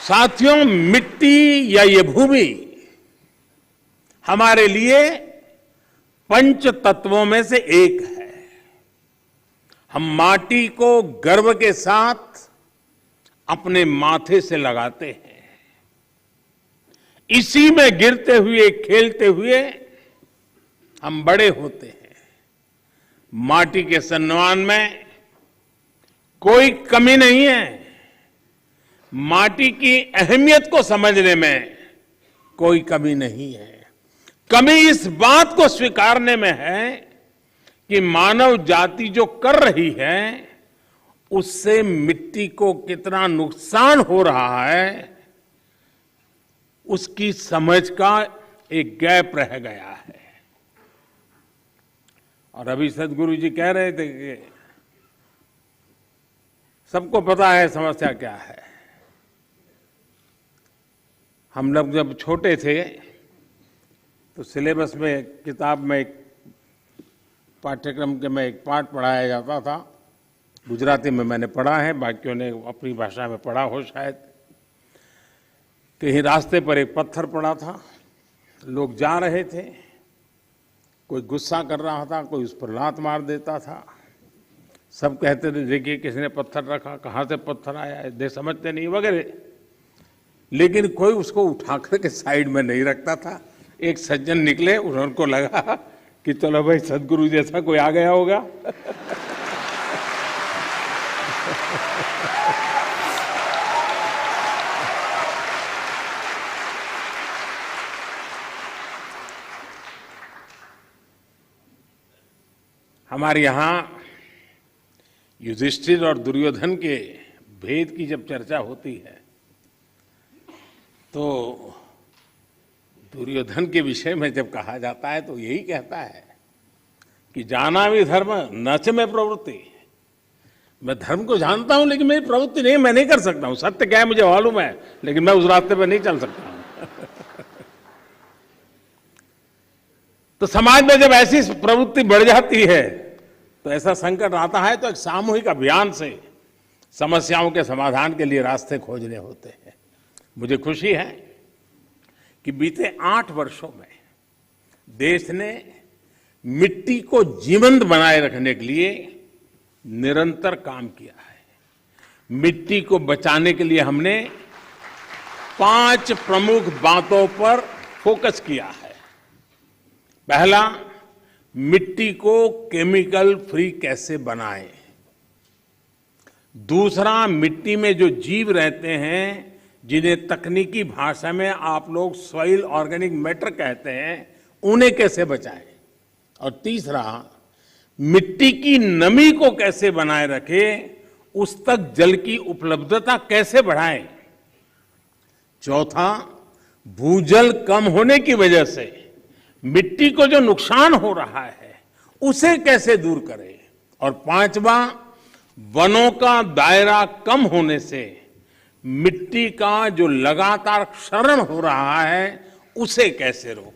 साथियों, मिट्टी या ये भूमि हमारे लिए पंच तत्वों में से एक है। हम माटी को गर्व के साथ अपने माथे से लगाते हैं। इसी में गिरते हुए, खेलते हुए हम बड़े होते हैं। माटी के सम्मान में कोई कमी नहीं है। माटी की अहमियत को समझने में कोई कमी नहीं है। कमी इस बात को स्वीकारने में है कि मानव जाति जो कर रही है उससे मिट्टी को कितना नुकसान हो रहा है, उसकी समझ का एक गैप रह गया है। और अभी सदगुरु जी कह रहे थे कि सबको पता है समस्या क्या है। हम लोग जब छोटे थे तो सिलेबस में, किताब में, एक पाठ्यक्रम के में एक पाठ पढ़ाया जाता था। गुजराती में मैंने पढ़ा है, बाकियों ने अपनी भाषा में पढ़ा हो शायद। कहीं रास्ते पर एक पत्थर पड़ा था, लोग जा रहे थे, कोई गुस्सा कर रहा था, कोई उस पर लात मार देता था। सब कहते थे देखिए किसने पत्थर रखा, कहाँ से पत्थर आया है, दे समझते नहीं वगैरह। लेकिन कोई उसको उठा करके साइड में नहीं रखता था। एक सज्जन निकले, उनको लगा कि चलो भाई सदगुरु जैसा कोई आ गया होगा। हमारे यहाँ युधिष्ठिर और दुर्योधन के भेद की जब चर्चा होती है तो दुर्योधन के विषय में जब कहा जाता है तो यही कहता है कि जाना भी धर्म न च में प्रवृत्ति। मैं धर्म को जानता हूं लेकिन मेरी प्रवृत्ति नहीं, मैं नहीं कर सकता हूं। सत्य क्या है मुझे मालूम है, लेकिन मैं उस रास्ते पर नहीं चल सकता हूं। तो समाज में जब ऐसी प्रवृत्ति बढ़ जाती है तो ऐसा संकट आता है तो एक सामूहिक अभियान से समस्याओं के समाधान के लिए रास्ते खोजने होते हैं। मुझे खुशी है कि बीते 8 वर्षों में देश ने मिट्टी को जीवंत बनाए रखने के लिए निरंतर काम किया है। मिट्टी को बचाने के लिए हमने 5 प्रमुख बातों पर फोकस किया है। पहला, मिट्टी को केमिकल फ्री कैसे बनाएं। दूसरा, मिट्टी में जो जीव रहते हैं जिन्हें तकनीकी भाषा में आप लोग सॉइल ऑर्गेनिक मैटर कहते हैं, उन्हें कैसे बचाएं। और तीसरा, मिट्टी की नमी को कैसे बनाए रखें, उस तक जल की उपलब्धता कैसे बढ़ाएं। चौथा, भूजल कम होने की वजह से मिट्टी को जो नुकसान हो रहा है उसे कैसे दूर करें। और पांचवा, वनों का दायरा कम होने से मिट्टी का जो लगातार क्षरण हो रहा है उसे कैसे रोकें।